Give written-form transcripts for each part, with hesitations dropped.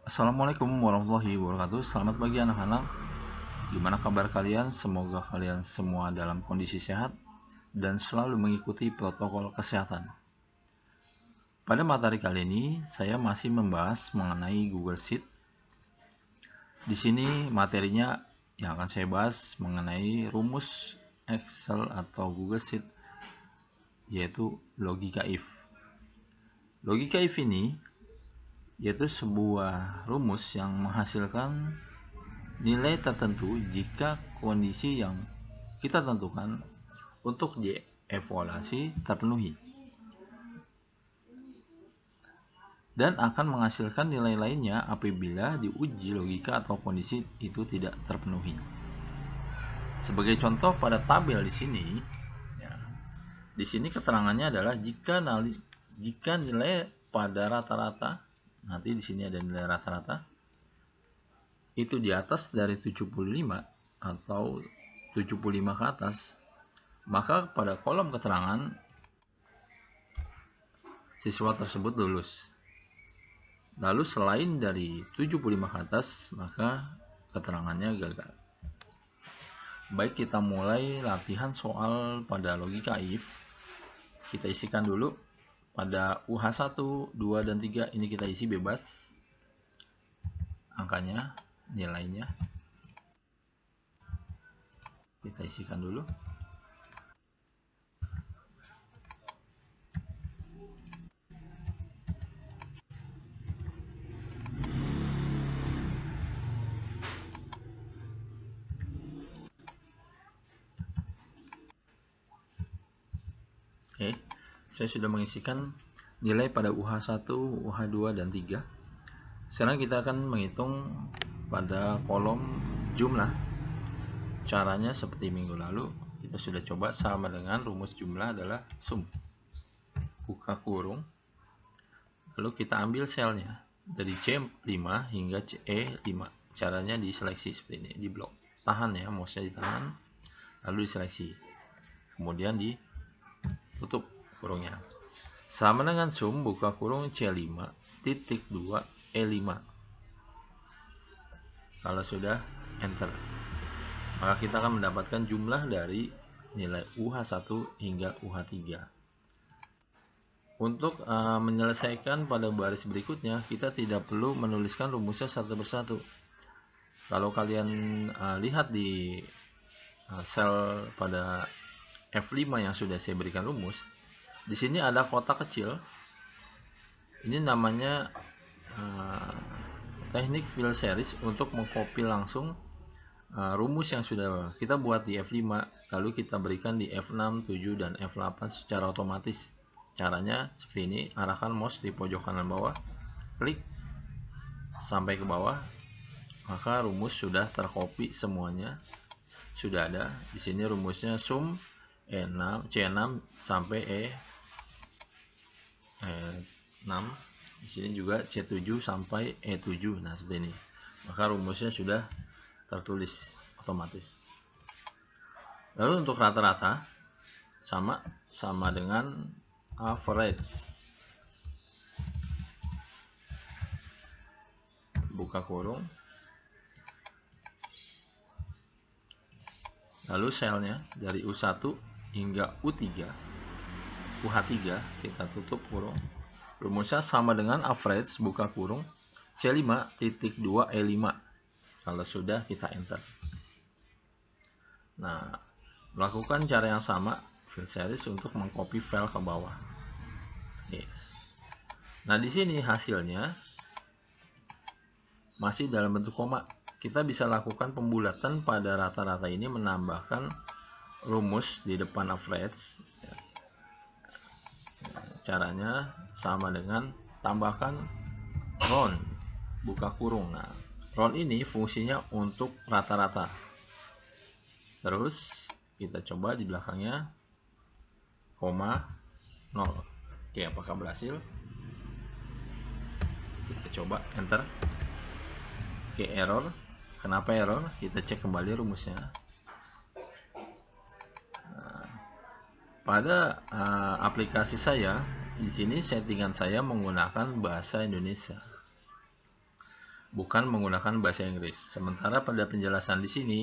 Assalamualaikum warahmatullahi wabarakatuh. Selamat pagi anak-anak. Gimana kabar kalian? Semoga kalian semua dalam kondisi sehat dan selalu mengikuti protokol kesehatan. Pada materi kali ini, saya masih membahas mengenai Google Sheet. Di sini materinya yang akan saya bahas mengenai rumus Excel atau Google Sheet, yaitu logika if. Logika if ini yaitu sebuah rumus yang menghasilkan nilai tertentu jika kondisi yang kita tentukan untuk dievaluasi terpenuhi, dan akan menghasilkan nilai lainnya apabila diuji logika atau kondisi itu tidak terpenuhi. Sebagai contoh pada tabel di sini, di sini keterangannya adalah jika nilai pada rata-rata, nanti di sini ada nilai rata-rata, itu di atas dari 75 atau 75 ke atas, maka pada kolom keterangan siswa tersebut lulus. Lalu selain dari 75 ke atas, maka keterangannya gagal. Baik, kita mulai latihan soal pada logika if. Kita isikan dulu pada UH1, 2, dan 3 ini kita isi bebas angkanya, nilainya kita isikan dulu. Oke, saya sudah mengisikan nilai pada UH1, UH2, dan 3. Sekarang kita akan menghitung pada kolom jumlah. Caranya seperti minggu lalu, kita sudah coba sama dengan rumus jumlah adalah sum. Buka kurung, lalu kita ambil selnya dari C5 hingga CE5. Caranya diseleksi seperti ini, di blok. Tahan ya, mouse-nya ditahan, lalu diseleksi. Kemudian ditutup kurungnya. Sama dengan sum, buka kurung C5 titik 2 E5. Kalau sudah, enter. Maka kita akan mendapatkan jumlah dari nilai UH1 hingga UH3. Untuk menyelesaikan pada baris berikutnya, kita tidak perlu menuliskan rumusnya satu persatu. Kalau kalian lihat di sel pada F5 yang sudah saya berikan rumus, di sini ada kotak kecil. Ini namanya teknik fill series untuk mengcopy langsung rumus yang sudah kita buat di F5, lalu kita berikan di F6, 7, dan F8 secara otomatis. Caranya seperti ini, arahkan mouse di pojok kanan bawah, klik sampai ke bawah, maka rumus sudah tercopy semuanya. Sudah ada di sini rumusnya sum C6 sampai E6. Di sini juga C7 sampai E7. Nah, seperti ini. Maka rumusnya sudah tertulis otomatis. Lalu untuk rata-rata sama dengan average. Buka kurung. Lalu selnya dari U1 hingga U3, UH3 kita tutup kurung. Rumusnya sama dengan average, buka kurung, C5 titik 2 E5. Kalau sudah, kita enter. Nah, melakukan cara yang sama fill series untuk mengcopy file ke bawah. Oke. Nah, di sini hasilnya masih dalam bentuk koma. Kita bisa lakukan pembulatan pada rata-rata ini, menambahkan rumus di depan average. Caranya sama dengan tambahkan round, buka kurung. Nah, round ini fungsinya untuk rata-rata. Terus kita coba di belakangnya koma 0. Oke, apakah berhasil? Kita coba enter. Oke, error. Kenapa error? Kita cek kembali rumusnya. Nah, pada aplikasi saya, di sini settingan saya menggunakan bahasa Indonesia. bukan menggunakan bahasa Inggris. Sementara pada penjelasan di sini,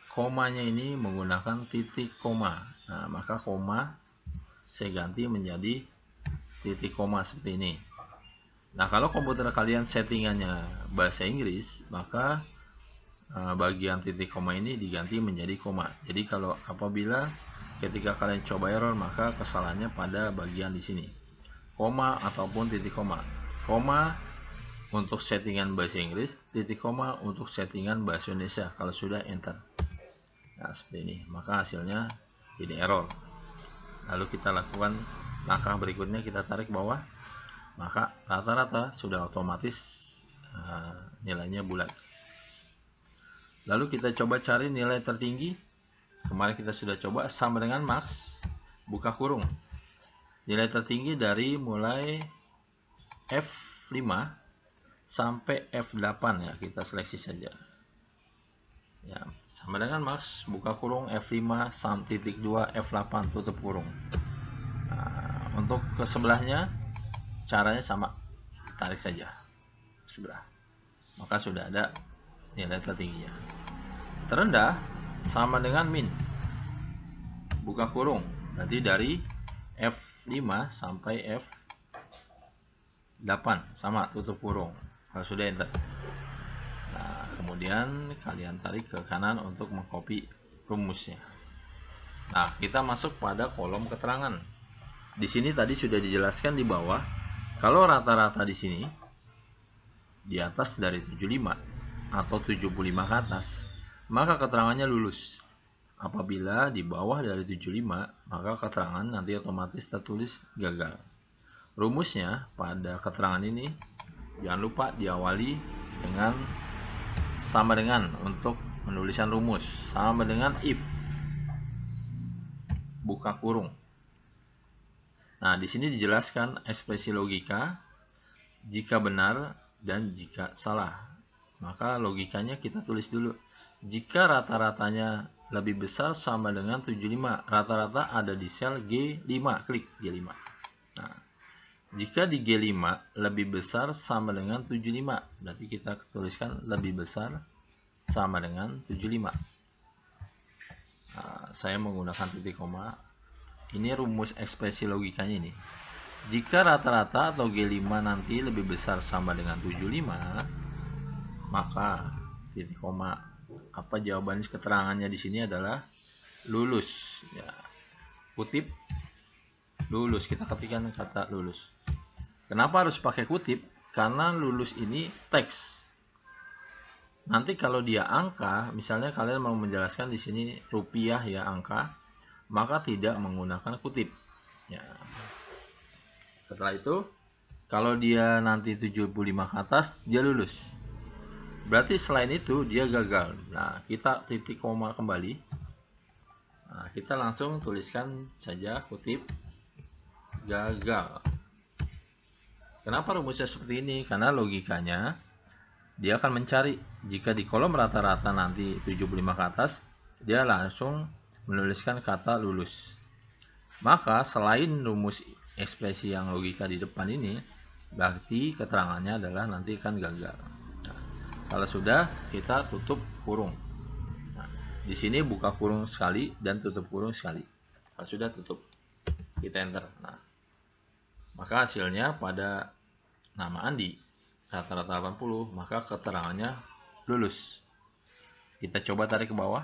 komanya ini menggunakan titik koma. Nah, maka koma saya ganti menjadi titik koma seperti ini. Nah, kalau komputer kalian settingannya bahasa Inggris, maka bagian titik koma ini diganti menjadi koma. Jadi kalau apabila ketika kalian coba error, maka kesalahannya pada bagian di sini, koma ataupun titik koma. Koma untuk settingan bahasa Inggris, titik koma untuk settingan bahasa Indonesia kalau sudah enter. Nah, seperti ini, maka hasilnya ini error. Lalu kita lakukan langkah berikutnya, kita tarik bawah, maka rata-rata sudah otomatis nilainya bulat. Lalu kita coba cari nilai tertinggi. Kemarin kita sudah coba sama dengan max, buka kurung. Nilai tertinggi dari mulai F5 sampai F8 ya, kita seleksi saja. Ya, sama dengan max, buka kurung, F5 sampai titik 2, F8 tutup kurung. Nah, untuk ke sebelahnya caranya sama, tarik saja ke sebelah, maka sudah ada nilai tertingginya. Terendah sama dengan min, buka kurung, berarti dari F5 sampai F8 sama, tutup kurung. Kalau sudah enter, nah kemudian kalian tarik ke kanan untuk mengcopy rumusnya. Nah, kita masuk pada kolom keterangan. Di sini tadi sudah dijelaskan di bawah, kalau rata-rata di sini di atas dari 75 atau 75 ke atas, maka keterangannya lulus. Apabila di bawah dari 75, maka keterangan nanti otomatis tertulis gagal. Rumusnya pada keterangan ini jangan lupa diawali dengan sama dengan, untuk menuliskan rumus sama dengan if, buka kurung. Nah, di sini dijelaskan ekspresi logika jika benar dan jika salah. Maka logikanya kita tulis dulu. Jika rata-ratanya lebih besar sama dengan 75, rata-rata ada di sel G5, klik G5. Nah, jika di G5 lebih besar sama dengan 75, berarti kita tuliskan lebih besar sama dengan 75. Nah, saya menggunakan titik koma. Ini rumus ekspresi logikanya ini. Jika rata-rata atau G5 nanti lebih besar sama dengan 75, maka titik koma. Apa jawabannya, keterangannya di sini adalah lulus. Ya. Kutip lulus, kita ketikkan kata lulus. Kenapa harus pakai kutip? Karena lulus ini teks. Nanti kalau dia angka, misalnya kalian mau menjelaskan di sini rupiah ya, angka, maka tidak menggunakan kutip. Ya. Setelah itu, kalau dia nanti 75 ke atas, dia lulus. Berarti selain itu dia gagal. Nah, kita titik koma kembali. Nah, kita langsung tuliskan saja kutip gagal. Kenapa rumusnya seperti ini? Karena logikanya dia akan mencari, jika di kolom rata-rata nanti 75 ke atas, dia langsung menuliskan kata lulus. Maka selain rumus ekspresi yang logika di depan ini, berarti keterangannya adalah nanti kan gagal. Nah, kalau sudah, kita tutup kurung. Nah, di sini buka kurung sekali dan tutup kurung sekali. Kalau sudah, tutup, kita enter. Nah, maka hasilnya pada nama Andi rata-rata 80, maka keterangannya lulus. Kita coba tarik ke bawah.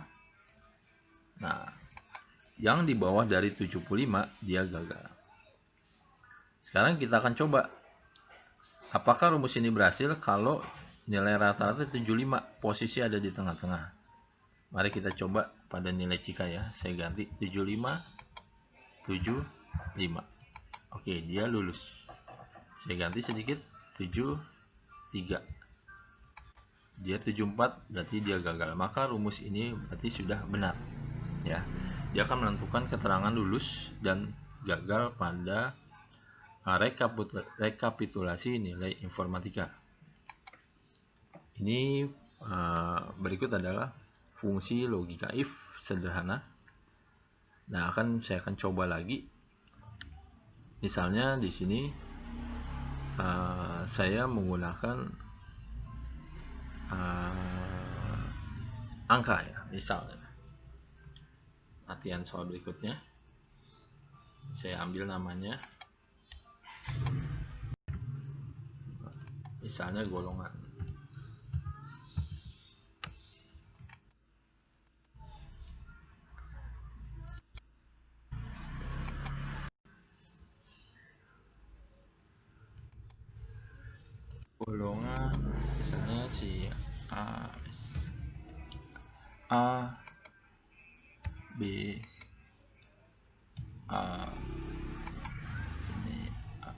Nah, yang di bawah dari 75 dia gagal. Sekarang kita akan coba apakah rumus ini berhasil kalau nilai rata-rata 75, posisi ada di tengah-tengah. Mari kita coba pada nilai Cika ya. Saya ganti 75 75. Oke, dia lulus. Saya ganti sedikit 73. Dia 74, berarti dia gagal. Maka rumus ini berarti sudah benar. Ya. Dia akan menentukan keterangan lulus dan gagal pada rekapitulasi nilai informatika. Ini berikut adalah fungsi logika if sederhana. Nah, saya akan coba lagi. Misalnya di sini saya menggunakan angka ya. Misalnya latihan soal berikutnya, saya ambil namanya misalnya golongan. Golongan misalnya si A, B, A, sini A.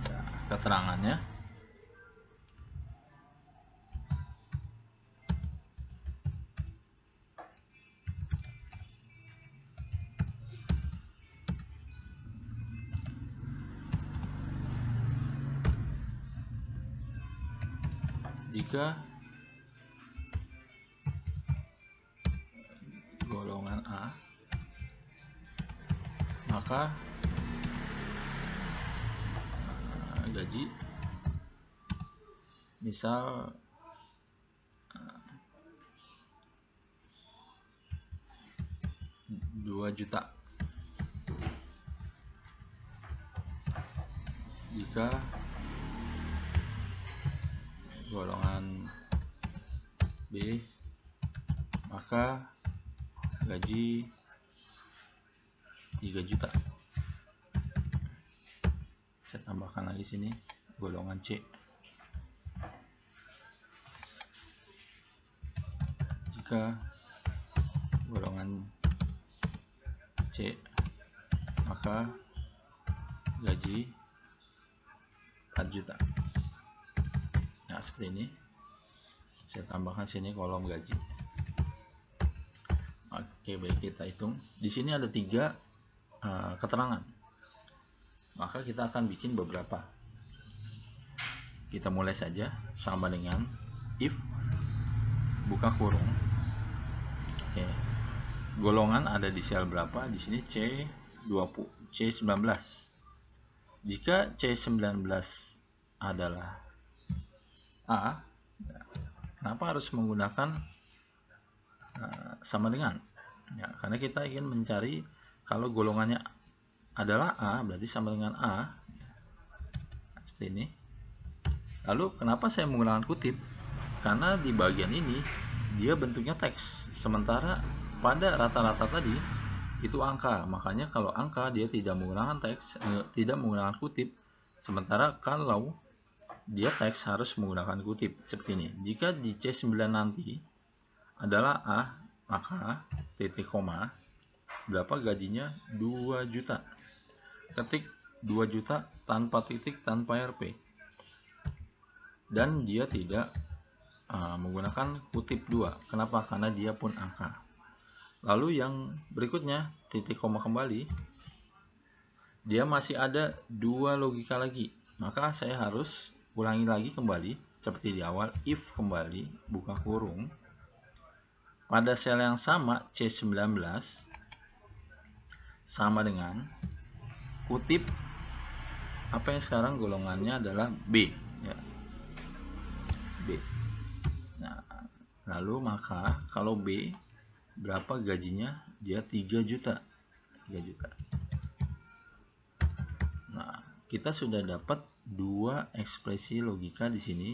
Ya, keterangannya jika golongan A, maka gaji misal 2 juta. Jika golongan B, maka gaji 3 juta. Saya tambahkan lagi sini golongan C. Jika golongan C, maka gaji 4 juta. Nah, seperti ini. Saya tambahkan sini kolom gaji. Oke, baik, kita hitung. Di sini ada 3 keterangan. Maka kita akan bikin beberapa. Kita mulai saja sama dengan if buka kurung. Oke. Golongan ada di sel berapa? Di sini C20, C19. Jika C19 adalah A, kenapa harus menggunakan sama dengan? Ya, karena kita ingin mencari kalau golongannya adalah A, berarti sama dengan A. Seperti ini. Lalu kenapa saya menggunakan kutip? Karena di bagian ini dia bentuknya teks, sementara pada rata-rata tadi itu angka. Makanya kalau angka dia tidak menggunakan teks, tidak menggunakan kutip, sementara kalau dia teks harus menggunakan kutip. Seperti ini. Jika di C9 nanti adalah A, maka titik koma berapa gajinya? 2 juta. Ketik 2 juta tanpa titik, tanpa RP. Dan dia tidak menggunakan kutip 2. Kenapa? Karena dia pun angka. Lalu yang berikutnya, titik koma kembali. Dia masih ada 2 logika lagi. Maka saya harus ulangi lagi kembali. Seperti di awal, if kembali, buka kurung. Pada sel yang sama, C19, sama dengan kutip apa yang sekarang golongannya adalah B. Ya. B. Nah, lalu maka kalau B berapa gajinya? Dia 3 juta. 3 juta. Nah, kita sudah dapat 2 ekspresi logika di sini.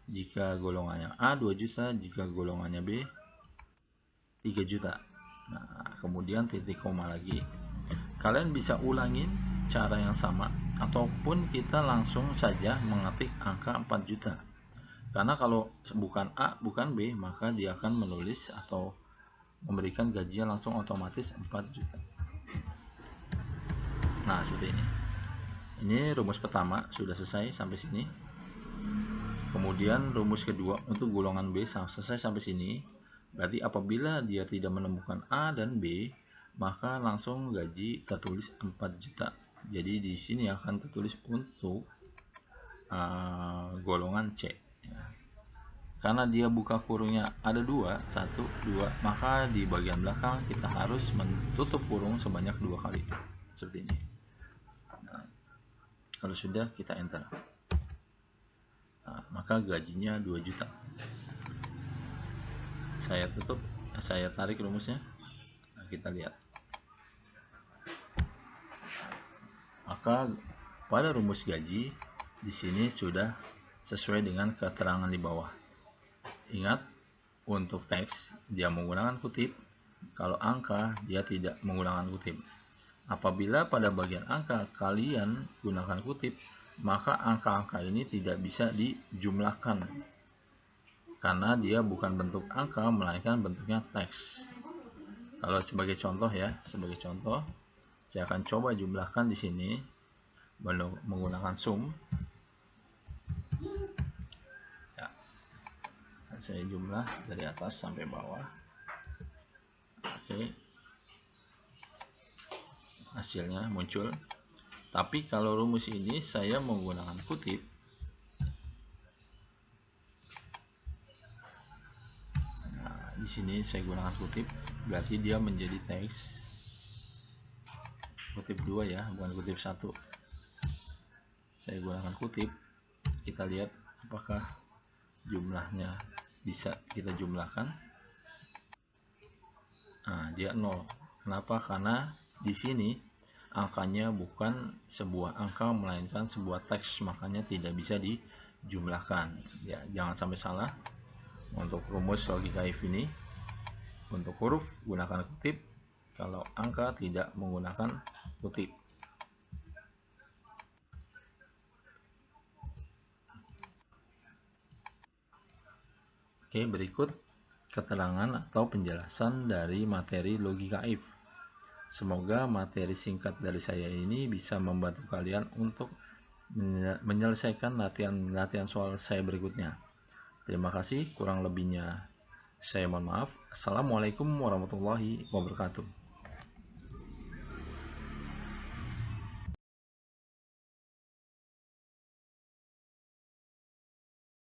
Jika golongannya A 2 juta, jika golongannya B 3 juta. Nah, kemudian titik koma lagi. Kalian bisa ulangin cara yang sama, ataupun kita langsung saja mengetik angka 4 juta. Karena kalau bukan A, bukan B, maka dia akan menulis atau memberikan gajinya langsung otomatis 4 juta. Nah, seperti ini. Ini rumus pertama sudah selesai sampai sini. Kemudian rumus kedua untuk golongan B selesai sampai sini. Berarti apabila dia tidak menemukan A dan B, maka langsung gaji tertulis 4 juta. Jadi di sini akan tertulis untuk golongan C. Karena dia buka kurungnya ada 2, 1, 2, maka di bagian belakang kita harus menutup kurung sebanyak 2 kali. Seperti ini. Nah, kalau sudah, kita enter. Nah, maka gajinya 2 juta. Saya tarik rumusnya. Nah, kita lihat. Maka pada rumus gaji di sini sudah sesuai dengan keterangan di bawah. Ingat, untuk teks dia menggunakan kutip, kalau angka dia tidak menggunakan kutip. Apabila pada bagian angka kalian gunakan kutip, maka angka-angka ini tidak bisa dijumlahkan karena dia bukan bentuk angka melainkan bentuknya teks. Kalau sebagai contoh ya, saya akan coba jumlahkan di sini menggunakan sum. Ya, saya jumlah dari atas sampai bawah. Oke, hasilnya muncul. Tapi kalau rumus ini saya menggunakan kutip, nah, di sini saya gunakan kutip, berarti dia menjadi teks. Kutip 2 ya, bukan kutip 1. Saya gunakan kutip, kita lihat apakah jumlahnya bisa kita jumlahkan. Nah, dia 0. Kenapa? Karena di sini angkanya bukan sebuah angka melainkan sebuah teks, makanya tidak bisa dijumlahkan. Ya, jangan sampai salah. Untuk rumus logika if ini, untuk huruf gunakan kutip, kalau angka tidak menggunakan kutip. Oke, berikut keterangan atau penjelasan dari materi logika if. Semoga materi singkat dari saya ini bisa membantu kalian untuk menyelesaikan latihan soal saya berikutnya. Terima kasih, kurang lebihnya saya mohon maaf. Assalamualaikum warahmatullahi wabarakatuh.